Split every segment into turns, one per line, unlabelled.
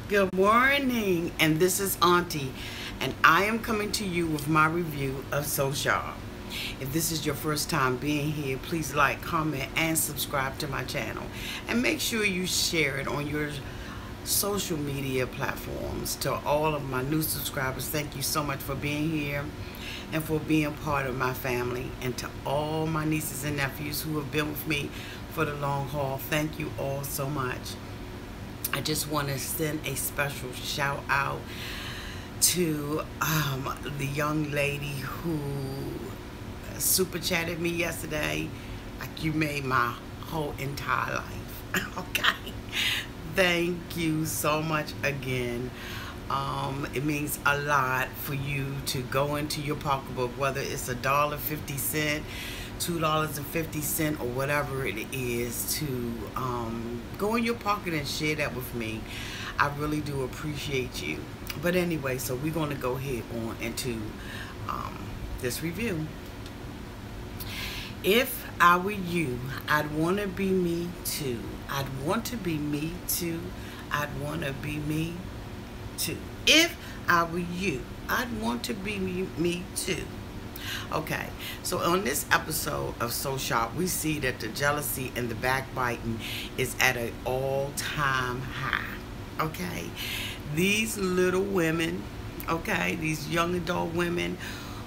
Good morning, and this is Auntie, and I am coming to you with my review of So Sharp. If this is your first time being here, please like, comment, and subscribe to my channel. And make sure you share it on your social media platforms. To all of my new subscribers, thank you so much for being here and for being part of my family. And to all my nieces and nephews who have been with me for the long haul, thank you all so much. I just want to send a special shout out to the young lady who super chatted me yesterday. Like, you made my whole entire life. Okay, thank you so much again. It means a lot for you to go into your pocketbook, whether it's $1.50, $2.50, or whatever it is, to go in your pocket and share that with me. I really do appreciate you. But anyway, so we're going to go ahead on into this review. If I were you, I'd want to be me too. I'd want to be me too. I'd want to be me too. If I were you, I'd want to be me too. Okay, so on this episode of So Sharp, we see that the jealousy and the backbiting is at an all-time high. Okay, these little women, okay, these young adult women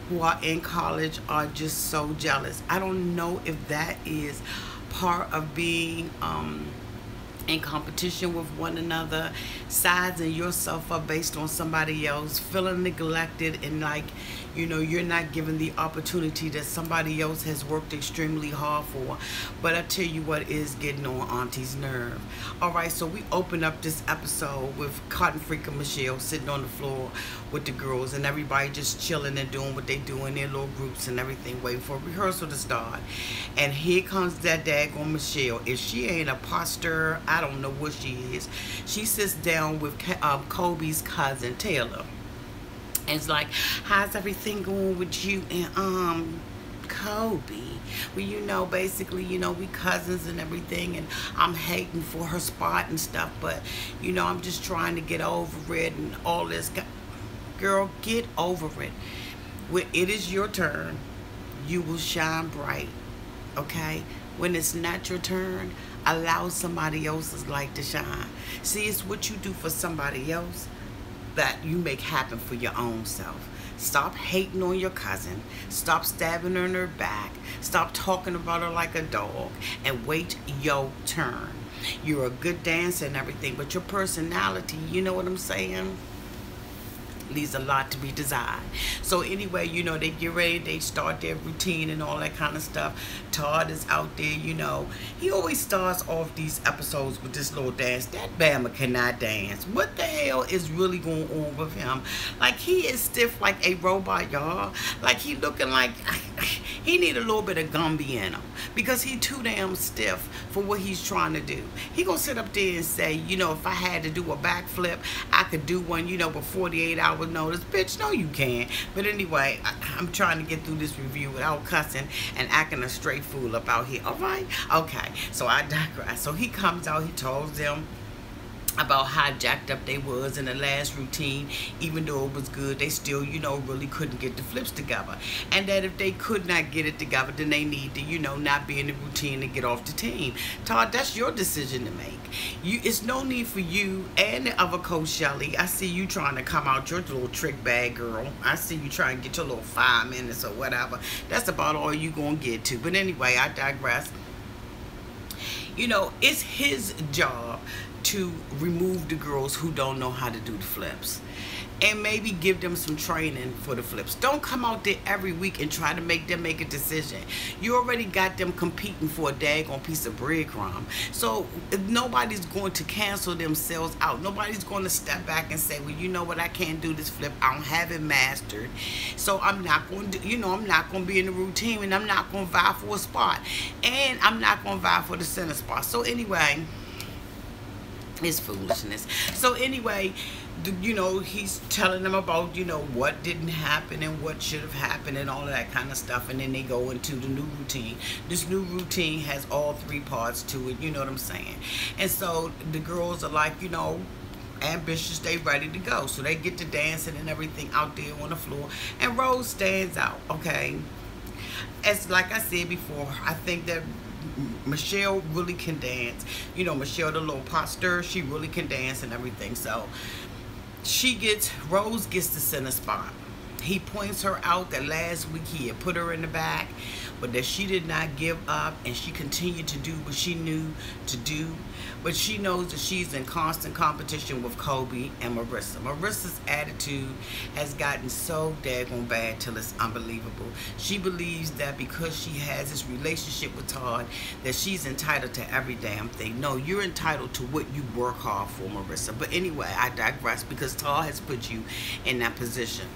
who are in college are just so jealous. I don't know if that is part of being in competition with one another, sizing yourself up based on somebody else, feeling neglected, and like, you know, you're not given the opportunity that somebody else has worked extremely hard for. But I tell you what is getting on Auntie's nerve. Alright, so we open up this episode with Cotton Freak and Michelle sitting on the floor with the girls, and everybody just chilling and doing what they do in their little groups and everything, waiting for rehearsal to start. And here comes that daggone Michelle. If she ain't a poster, I don't know what she is. She sits down with KOBIE's cousin Taylor, and it's like, how's everything going with you and KOBIE? Well, you know, basically, you know, we cousins and everything, and I'm hating for her spot and stuff, but you know, I'm just trying to get over it and all this. Girl, get over it. When it is your turn, you will shine bright. Okay? When it's not your turn, allow somebody else's light to shine. See, it's what you do for somebody else that you make happen for your own self. Stop hating on your cousin. Stop stabbing her in her back. Stop talking about her like a dog, and wait your turn. You're a good dancer and everything, but your personality, you know what I'm saying, leaves a lot to be desired. So anyway, you know, they get ready, they start their routine and all that kind of stuff. Todd is out there, you know. He always starts off these episodes with this little dance. That Bama cannot dance. What the hell is really going on with him? Like, he is stiff like a robot, y'all. Like, he looking like he need a little bit of Gumby in him, because he too damn stiff for what he's trying to do. He gonna sit up there and say, you know, if I had to do a backflip, I could do one, you know, with 48 hours notice. Bitch, no you can't. But anyway, I'm trying to get through this review without cussing and acting a straight fool up out here. Alright? Okay, so I digress. So he comes out, he tells them about how jacked up they was in the last routine. Even though it was good, they still, you know, really couldn't get the flips together, and that if they could not get it together, then they need to, you know, not be in the routine and get off the team. Todd, that's your decision to make. It's no need for you and the other coach, Shelly. I see you trying to come out your little trick bag, girl. I see you trying to get your little 5 minutes or whatever. That's about all you gonna get to. But anyway, I digress. You know, it's his job to remove the girls who don't know how to do the flips, and maybe give them some training for the flips. Don't come out there every week and try to make them make a decision. You already got them competing for a daggone piece of breadcrumb. So nobody's going to cancel themselves out. Nobody's going to step back and say, well, you know what, I can't do this flip. I don't have it mastered. So I'm not going to, you know, I'm not going to be in the routine, and I'm not going to vie for a spot. And I'm not going to vie for the center spot. So anyway, it's foolishness. So anyway, you know, he's telling them about, you know, what didn't happen and what should have happened and all of that kind of stuff. And then they go into the new routine. This new routine has all 3 parts to it, you know what I'm saying? And so the girls are like, you know, ambitious, they ready to go. So they get to dancing and everything out there on the floor, and Rose stands out, okay? As like I said before, I think that Michelle really can dance. You know, Michelle, the little pot stir, she really can dance and everything. So Rose gets the center spot. He points her out that last week he had put her in the back, but that she did not give up, and she continued to do what she knew to do. But she knows that she's in constant competition with KOBIE and Marissa. Marissa's attitude has gotten so daggone bad till it's unbelievable. She believes that because she has this relationship with Todd, that she's entitled to every damn thing. No, you're entitled to what you work hard for, Marissa. But anyway, I digress, because Todd has put you in that position.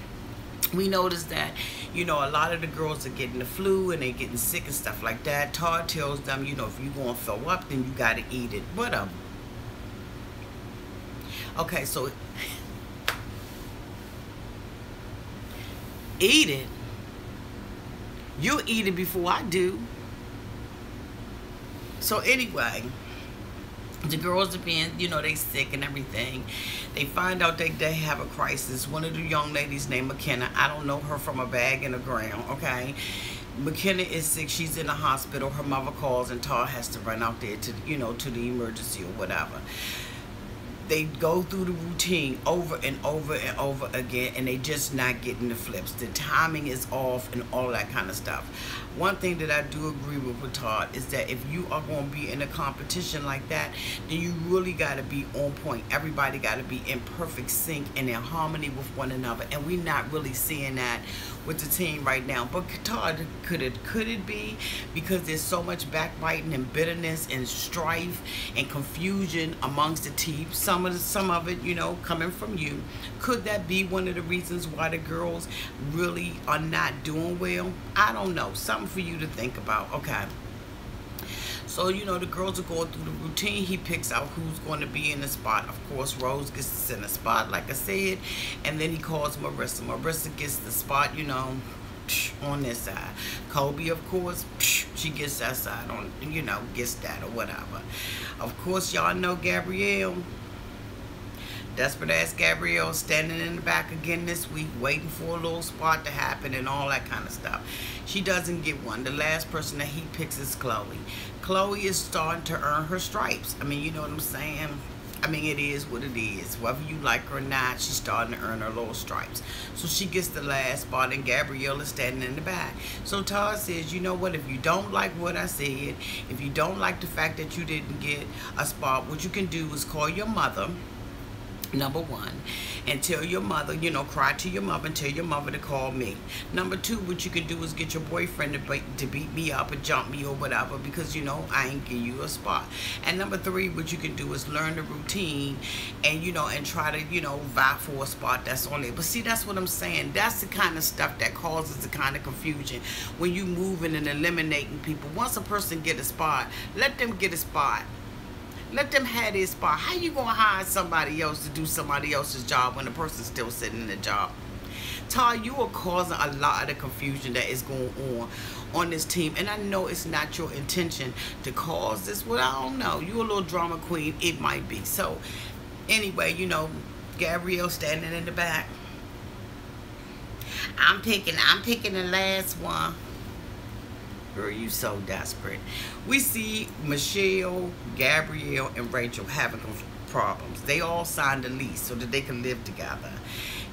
We noticed that, you know, a lot of the girls are getting the flu and they're getting sick and stuff like that. Todd tells them, you know, if you're going to throw up, then you got to eat it. Whatever. Okay, so eat it. You'll eat it before I do. So anyway, the girls are being, you know, they sick and everything. They find out they have a crisis. One of the young ladies named McKenna, I don't know her from a bag in the ground, okay? McKenna is sick. She's in the hospital. Her mother calls, and Todd has to run out there to, you know, to the emergency or whatever. They go through the routine over and over and over again, and they just not getting the flips. The timing is off and all that kind of stuff. One thing that I do agree with Todd is that if you are going to be in a competition like that, then you really got to be on point. Everybody got to be in perfect sync and in harmony with one another, and we're not really seeing that with the team right now. But Todd, could it be because there's so much backbiting and bitterness and strife and confusion amongst the team? Some of it, you know, coming from you. Could that be one of the reasons why the girls really are not doing well? I don't know. Something for you to think about. Okay. So, you know, the girls are going through the routine. He picks out who's going to be in the spot. Of course, Rose gets the center spot, like I said. And then he calls Marissa. Marissa gets the spot, you know, on this side. KOBIE, of course, she gets that side on, you know, gets that or whatever. Of course, y'all know Gabrielle. Desperate ass Gabrielle standing in the back again this week, waiting for a little spot to happen and all that kind of stuff. She doesn't get one. The last person that he picks is Chloe. Chloe is starting to earn her stripes. I mean, you know what I'm saying? I mean, it is what it is. Whether you like her or not, she's starting to earn her little stripes. So she gets the last spot, and Gabrielle is standing in the back. So Todd says, you know what, if you don't like what I said, if you don't like the fact that you didn't get a spot, what you can do is call your mother, number one, and tell your mother, you know, cry to your mother and tell your mother to call me. Number two, what you can do is get your boyfriend to beat me up or jump me or whatever, because, you know, I ain't give you a spot. And number three, what you can do is learn the routine and, you know, and try to, you know, vie for a spot that's on there. But see, that's what I'm saying. That's the kind of stuff that causes the kind of confusion when you moving and eliminating people. Once a person get a spot, let them get a spot. Let them have their spot. How you gonna hire somebody else to do somebody else's job when the person's still sitting in the job? Todd, you are causing a lot of the confusion that is going on this team. And I know it's not your intention to cause this. Well, I don't know. You a little drama queen. It might be. So, anyway, you know, Gabrielle standing in the back. I'm picking the last one. Girl, you so desperate. We see Michelle, Gabrielle, and Rachel having problems. They all signed a lease so that they can live together.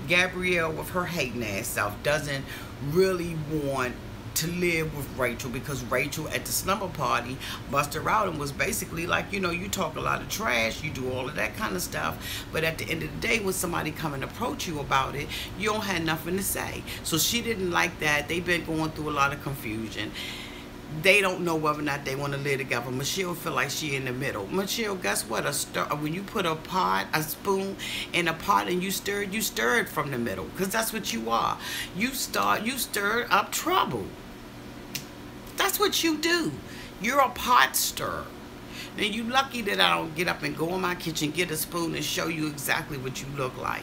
Gabrielle, with her hating ass self, doesn't really want to live with Rachel, because Rachel at the slumber party busted her out and was basically like, you know, you talk a lot of trash, you do all of that kind of stuff, but at the end of the day, when somebody come and approach you about it, you don't have nothing to say. So she didn't like that. They've been going through a lot of confusion. They don't know whether or not they want to live together. Michelle feel like she in the middle. Michelle, guess what? When you put a spoon in a pot and you stir it from the middle, because that's what you are. You stir up trouble. That's what you do. You're a pot stirrer. And you lucky that I don't get up and go in my kitchen, get a spoon, and show you exactly what you look like.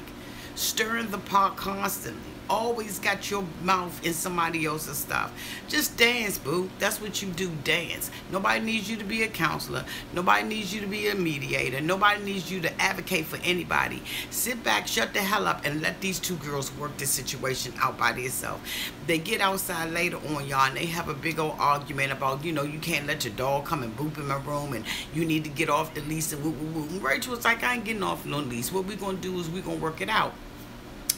Stirring the pot constantly. always got your mouth in somebody else's stuff. Just dance, boo. That's what you do, dance. Nobody needs you to be a counselor. Nobody needs you to be a mediator. Nobody needs you to advocate for anybody. Sit back, shut the hell up, and let these two girls work this situation out by themselves. They get outside later on, y'all, and they have a big old argument about, you know, you can't let your dog come and boop in my room, and you need to get off the lease, and woo, woo, woo. And Rachel was like, I ain't getting off no lease. What we're going to do is we're going to work it out.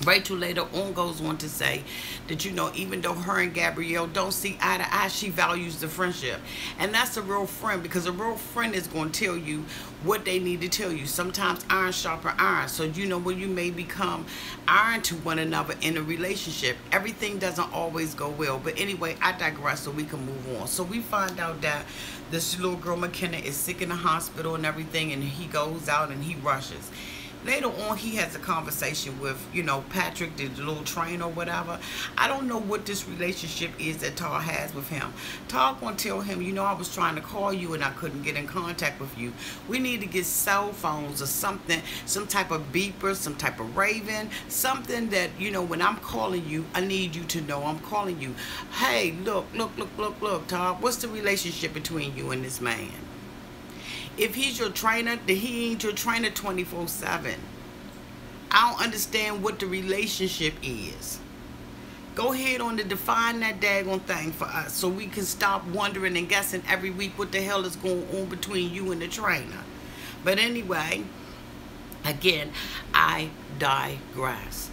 Rachel later on goes on to say that, you know, even though her and Gabrielle don't see eye to eye, she values the friendship. And that's a real friend, because a real friend is going to tell you what they need to tell you. Sometimes iron sharpen iron. So, you know, when you may become iron to one another in a relationship, everything doesn't always go well. But anyway, I digress, so we can move on. So we find out that this little girl, McKenna, is sick in the hospital and everything, and he goes out and he rushes. Later on, he has a conversation with, you know, Patrick, the little trainer or whatever. I don't know what this relationship is that Todd has with him. Todd gonna tell him, you know, I was trying to call you and I couldn't get in contact with you. We need to get cell phones or something, some type of beeper, some type of raven, something that, you know, when I'm calling you, I need you to know I'm calling you. Hey, look, Todd, what's the relationship between you and this man? If he's your trainer, then he ain't your trainer 24/7. I don't understand what the relationship is. Go ahead on to define that daggone thing for us, so we can stop wondering and guessing every week what the hell is going on between you and the trainer. But anyway, again, I digress.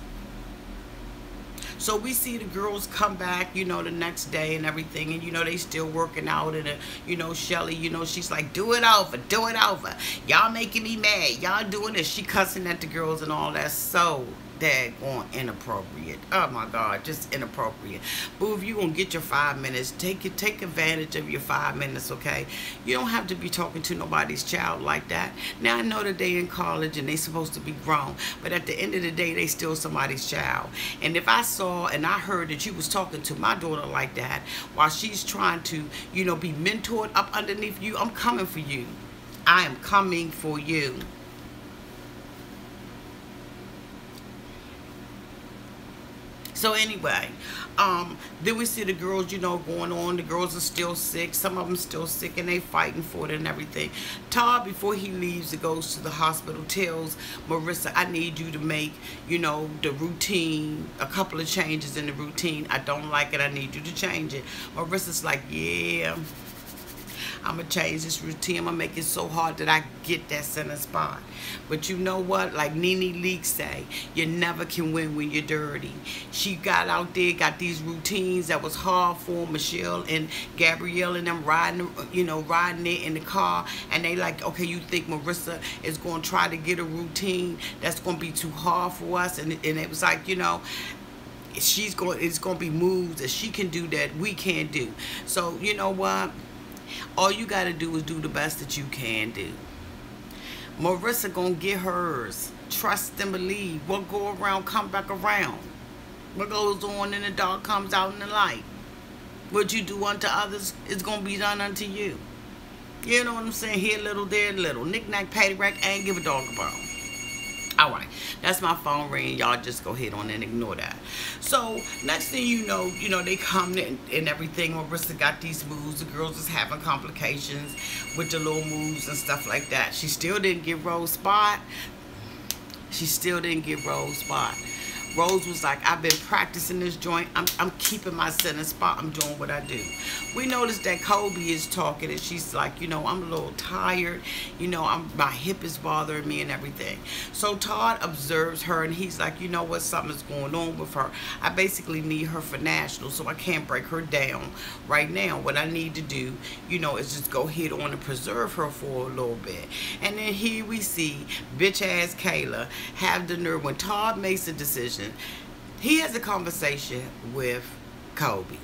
So we see the girls come back, you know, the next day and everything, and, you know, they still working out, and, you know, Shelly, you know, she's like, do it over, do it over. Y'all making me mad. Y'all doing this. She cussing at the girls and all that. So daggone inappropriate. Oh my God, just inappropriate. Boo, if you gonna get your 5 minutes, take advantage of your 5 minutes, okay? You don't have to be talking to nobody's child like that. Now I know that they in college and they supposed to be grown, but at the end of the day, they still somebody's child. And if I saw and I heard that you was talking to my daughter like that while she's trying to, you know, be mentored up underneath you, I'm coming for you. I am coming for you. So anyway, then we see the girls, you know, going on. The girls are still sick. Some of them still sick, and they fighting for it and everything. Todd, before he leaves, it goes to the hospital, tells Marissa, I need you to make, you know, the routine, a couple of changes in the routine. I don't like it. I need you to change it. Marissa's like, yeah, I'm going to change this routine. I'm going to make it so hard that I get that center spot. But you know what? Like Nene Leakes say, you never can win when you're dirty. She got out there, got these routines that was hard for Michelle and Gabrielle and them riding, you know, riding it in the car. And they like, okay, you think Marissa is going to try to get a routine that's going to be too hard for us? And it was like, you know, it's going to be moves that she can do that we can't do. So, you know what? All you got to do is do the best that you can do. Marissa gonna get hers. Trust and believe. What go around, come back around. What goes on in the dark comes out in the light. What you do unto others is gonna be done unto you. You know what I'm saying? Here little, there little. Knick-knack, paddywhack, ain't give a dog a bone. Alright, that's my phone ringing. Y'all just go ahead on and ignore that. So, next thing you know, they come in and everything. Marissa got these moves. The girls is having complications with the little moves and stuff like that. She still didn't get Rose spot. She still didn't get Rose spot. Rose was like, I've been practicing this joint. I'm keeping my center spot. I'm doing what I do. We noticed that KOBIE is talking, and she's like, I'm a little tired. My hip is bothering me and everything. So Todd observes her, and he's like, you know what? Something's going on with her. I basically need her for nationals, so I can't break her down right now. What I need to do, is just go ahead on and preserve her for a little bit. And then here we see bitch-ass Kayla have the nerve when Todd makes a decision. He has a conversation with KOBIE.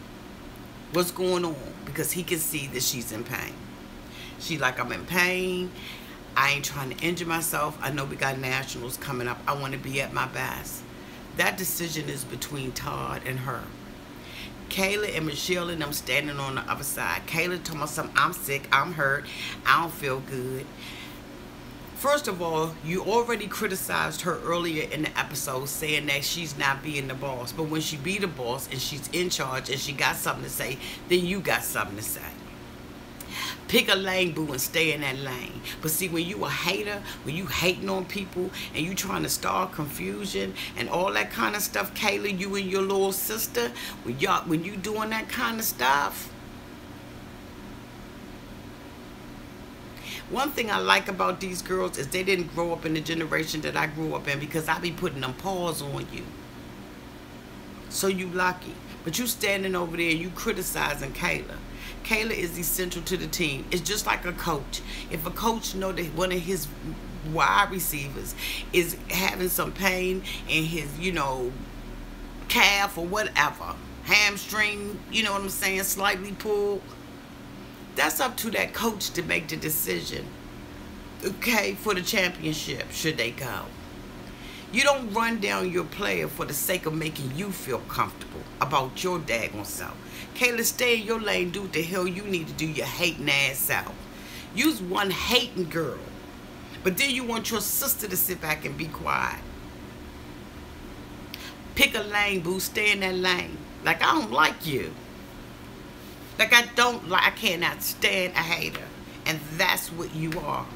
What's going on? Because he can see that she's in pain. She's like, I'm in pain. I ain't trying to injure myself. I know we got nationals coming up. I want to be at my best. That decision is between Todd and her. Kayla and Michelle and them standing on the other side. Kayla told me something. I'm sick. I'm hurt. I don't feel good. First of all, you already criticized her earlier in the episode saying that she's not being the boss. But when she be the boss and she's in charge and she got something to say, then you got something to say. Pick a lane, boo, and stay in that lane. But see, when you a hater, when you hating on people and you trying to start confusion and all that kind of stuff, Kayla, you and your little sister, when you doing that kind of stuff. One thing I like about these girls is they didn't grow up in the generation that I grew up in, because I be putting them paws on you. So you lucky. But you standing over there and you criticizing Kayla. Kayla is essential to the team. It's just like a coach. If a coach know that one of his wide receivers is having some pain in his, calf or whatever, hamstring, you know what I'm saying, slightly pulled, that's up to that coach to make the decision, okay, for the championship, should they go. You don't run down your player for the sake of making you feel comfortable about your daggone self. Kayla, stay in your lane, do what the hell you need to do, your hating ass out. You's one hating girl. But then you want your sister to sit back and be quiet. Pick a lane, boo, stay in that lane. Like, I don't like you. Like, I cannot stand a hater. And that's what you are.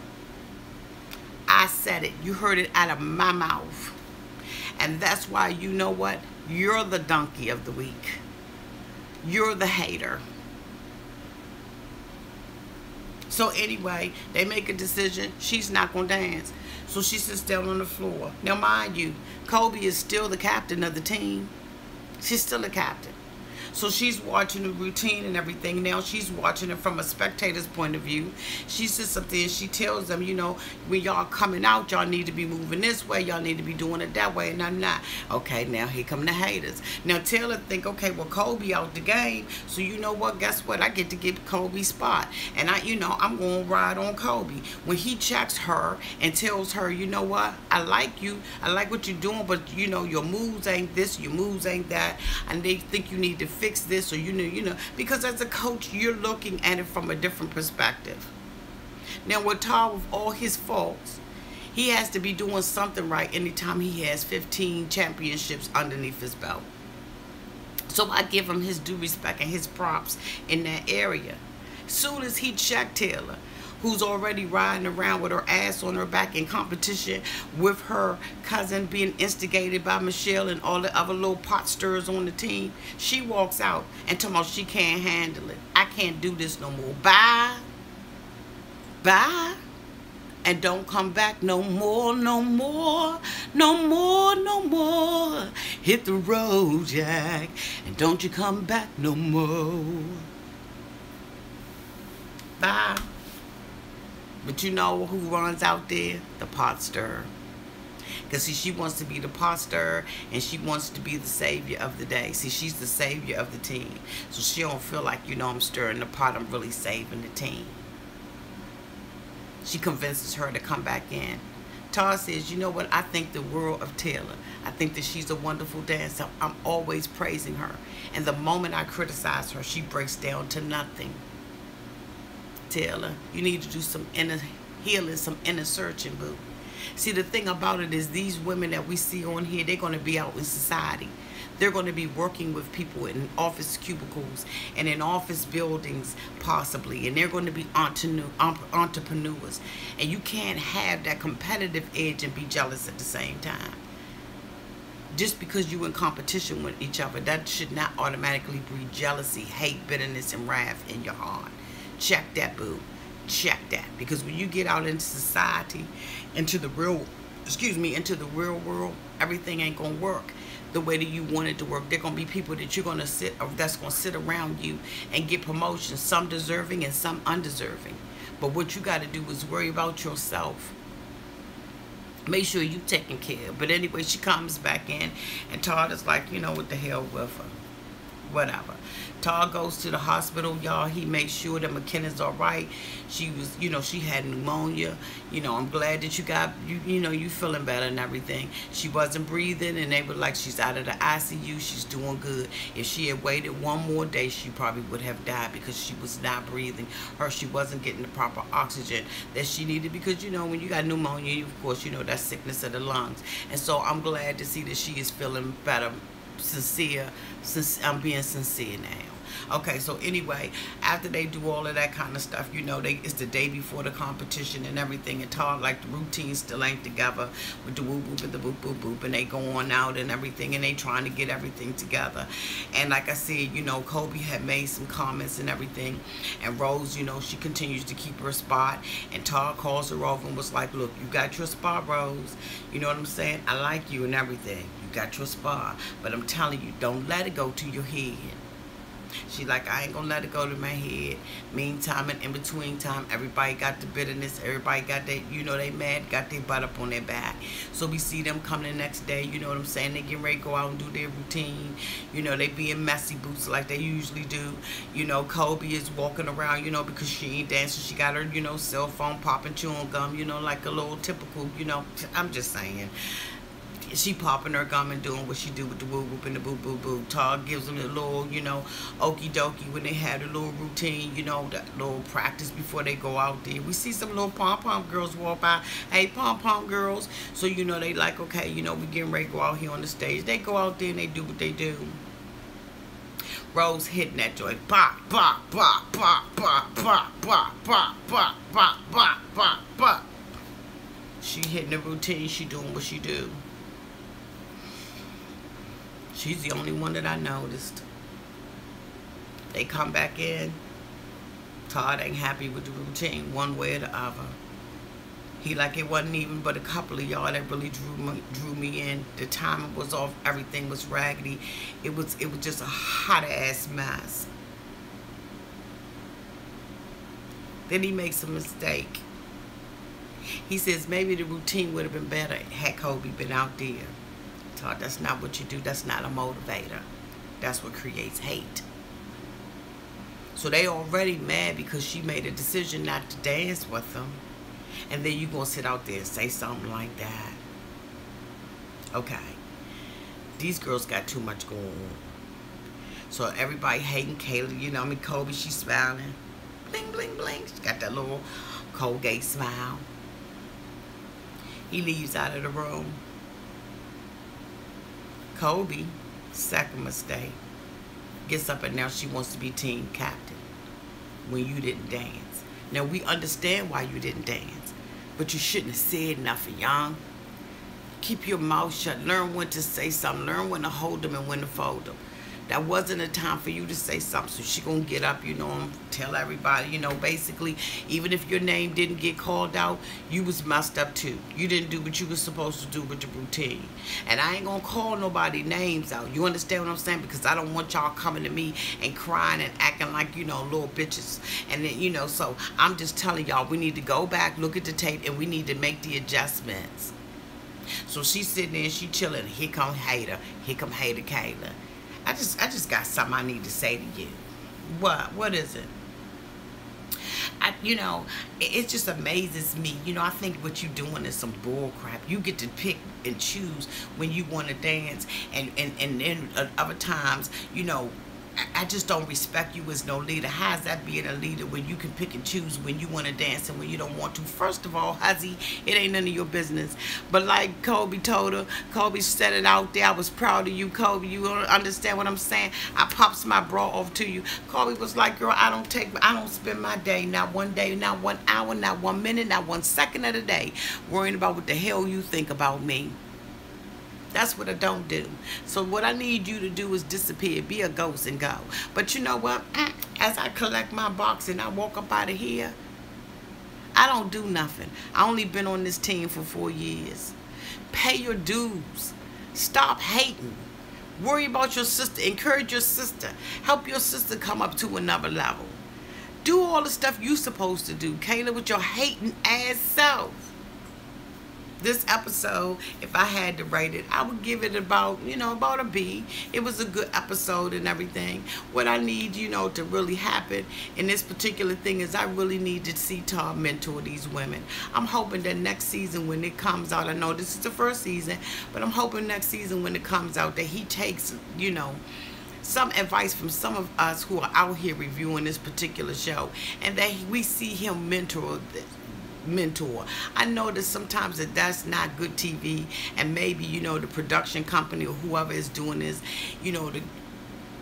I said it. You heard it out of my mouth. And that's why, you know what? You're the donkey of the week. You're the hater. So anyway, they make a decision. She's not going to dance. So she sits down on the floor. Now, mind you, KOBIE is still the captain of the team. She's still a captain. So she's watching the routine and everything. Now she's watching it from a spectator's point of view. She sits up there and she tells them, when y'all coming out, y'all need to be moving this way. Y'all need to be doing it that way. And I'm not. Okay, now here come the haters. Now Taylor think, okay, well, KOBIE out the game. So you know what? Guess what? I get to get KOBIE's spot. And I'm going to ride on KOBIE. When he checks her and tells her, you know what? I like you. I like what you're doing. But, your moves ain't this. Your moves ain't that. And they think you need to fix this, or because as a coach you're looking at it from a different perspective. Now with Todd, with all his faults, he has to be doing something right anytime he has 15 championships underneath his belt. So I give him his due respect and his props in that area. Soon as he checked Taylor, who's already riding around with her ass on her back in competition with her cousin, being instigated by Michelle and all the other little pot stirrers on the team, she walks out and tells me she can't handle it. I can't do this no more. Bye. Bye. And don't come back no more, no more, no more, no more. Hit the road, Jack, and don't you come back no more. Bye. But you know who runs out there? The pot stirrer. Because, see, she wants to be the pot stirrer, and she wants to be the savior of the day. See, she's the savior of the team. So she don't feel like, I'm stirring the pot. I'm really saving the team. She convinces her to come back in. Todd says, you know what? I think the world of Taylor. I think that she's a wonderful dancer. I'm always praising her. And the moment I criticize her, she breaks down to nothing. Taylor, you need to do some inner healing, some inner searching, boo. See, the thing about it is these women that we see on here, they're going to be out in society. They're going to be working with people in office cubicles and in office buildings, possibly. And they're going to be entrepreneurs. And you can't have that competitive edge and be jealous at the same time. Just because you're in competition with each other, that should not automatically breed jealousy, hate, bitterness, and wrath in your heart. Check that, boo. Check that. Because when you get out into society, into the real world, everything ain't gonna work the way that you want it to work. There gonna be people that that's gonna sit around you and get promotions, some deserving and some undeserving. But what you gotta do is worry about yourself. Make sure you taking care. But anyway, she comes back in and Todd is like, what the hell with her. whatever. Todd goes to the hospital, y'all. He makes sure that McKenna's all right. She was, she had pneumonia. I'm glad that you feeling better and everything. She wasn't breathing, and they were like, she's out of the ICU. She's doing good. If she had waited one more day, she probably would have died because she was not breathing. She wasn't getting the proper oxygen that she needed because, when you got pneumonia, of course, that's sickness of the lungs. And so I'm glad to see that she is feeling better. I'm being sincere now. Okay, so anyway, after they do all of that kind of stuff, it's the day before the competition and everything, and Todd, like, the routine still ain't together with the whoop whoop and the boop boop boop, and they go on out and everything, and they trying to get everything together. And like I said, KOBIE had made some comments and everything, and Rose, she continues to keep her spot, and Todd calls her over and was like, look, you got your spot, Rose. You know what I'm saying? I like you and everything. You got your spot, but I'm telling you, don't let it go to your head. She like, I ain't gonna let it go to my head. Meantime and in between time, everybody got the bitterness. Everybody got that, they mad, got their butt up on their back. So we see them come the next day, you know what I'm saying? They get ready to go out and do their routine. They be in messy boots like they usually do. KOBIE is walking around, because she ain't dancing. She got her, cell phone popping, chewing gum, like a little typical, I'm just saying. She popping her gum and doing what she do with the woo whoop and the boo boo boo. Todd gives them a little, okie dokie when they have a little routine, that little practice before they go out there. We see some little pom-pom girls walk by. Hey, pom-pom girls. So, they like, okay, we getting ready to go out here on the stage. They go out there and they do what they do. Rose hitting that joint. Bop, bop, bop, bop, bop, bop, bop, bop, bop, bop, bop, bop, bop. She hitting the routine. She doing what she do. She's the only one that I noticed. They come back in. Todd ain't happy with the routine one way or the other. He like it wasn't even but a couple of y'all that really drew me in. The timing was off. Everything was raggedy. It was just a hot ass mess. Then he makes a mistake. He says maybe the routine would have been better had KOBIE been out there. Todd, that's not what you do. That's not a motivator. That's what creates hate. So they already mad because she made a decision not to dance with them. And then you gonna sit out there and say something like that. Okay. These girls got too much going on. So everybody hating Kayla. KOBIE, she's smiling. Bling, bling, bling. She got that little Colgate smile. He leaves out of the room. KOBIE, second mistake, gets up and now she wants to be team captain when you didn't dance. Now, we understand why you didn't dance, but you shouldn't have said nothing, young. Keep your mouth shut. Learn when to say something. Learn when to hold them and when to fold them. That wasn't a time for you to say something. So she gonna get up, and tell everybody, basically, even if your name didn't get called out, you was messed up too. You didn't do what you was supposed to do with the routine. And I ain't gonna call nobody names out. You understand what I'm saying? Because I don't want y'all coming to me and crying and acting like, little bitches. And then, so I'm just telling y'all, we need to go back, look at the tape, and we need to make the adjustments. So she's sitting there and she chilling. Here come hater. Here come hater Kayla. I just got something I need to say to you. What is it? It just amazes me. I think what you're doing is some bull crap. You get to pick and choose when you want to dance, and then other times, I just don't respect you as no leader. How's that being a leader when you can pick and choose when you want to dance and when you don't want to? First of all, Huzzy, it ain't none of your business. But like KOBIE told her, KOBIE said it out there. I was proud of you, KOBIE. You don't understand what I'm saying? I pops my bra off to you. KOBIE was like, girl, I don't spend my day, not 1 day, not 1 hour, not 1 minute, not 1 second of the day worrying about what the hell you think about me. That's what I don't do. So what I need you to do is disappear, be a ghost and go. But you know what? As I collect my box and I walk up out of here, I don't do nothing. I only been on this team for 4 years. Pay your dues. Stop hating. Worry about your sister. Encourage your sister. Help your sister come up to another level. Do all the stuff you supposed to do, Kayla, with your hating ass self. This episode, if I had to rate it, I would give it about, about a B. It was a good episode and everything. What I need, to really happen in this particular thing is I really need to see Todd mentor these women. I'm hoping that next season when it comes out, I know this is the first season, but I'm hoping next season when it comes out that he takes, some advice from some of us who are out here reviewing this particular show, and that we see him mentor. I know that sometimes that's not good TV, and maybe the production company or whoever is doing this,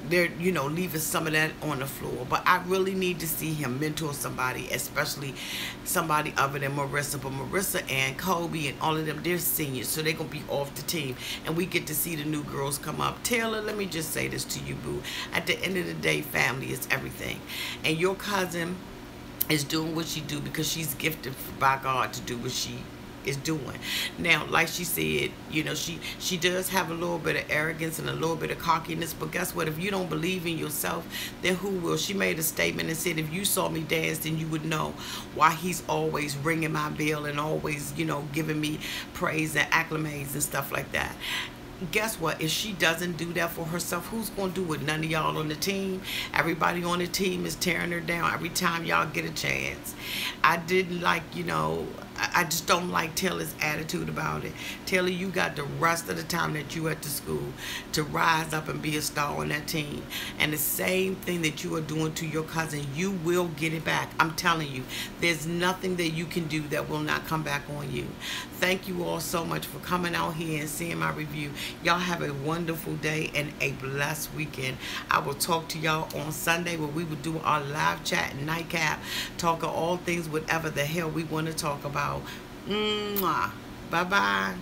they're leaving some of that on the floor. But I really need to see him mentor somebody, especially somebody other than Marissa. But Marissa and KOBIE and all of them, they're seniors, so they're gonna be off the team, and we get to see the new girls come up. Taylor, let me just say this to you, boo. At the end of the day, family is everything, and your cousin is doing what she do because she's gifted by God to do what she is doing. Now, like she said, she does have a little bit of arrogance and a little bit of cockiness, but guess what? If you don't believe in yourself, then who will? She made a statement and said, if you saw me dance, then you would know why he's always ringing my bell and always, giving me praise and acclimates and stuff like that. Guess what? If she doesn't do that for herself, who's going to do it? None of y'all on the team. Everybody on the team is tearing her down every time y'all get a chance. I didn't like, I just don't like Taylor's attitude about it. Taylor, you got the rest of the time that you at the school to rise up and be a star on that team. And the same thing that you are doing to your cousin, you will get it back. I'm telling you, there's nothing that you can do that will not come back on you. Thank you all so much for coming out here and seeing my review. Y'all have a wonderful day and a blessed weekend. I will talk to y'all on Sunday where we will do our live chat and nightcap, talking all things, whatever the hell we want to talk about. Mwah. Bye-bye.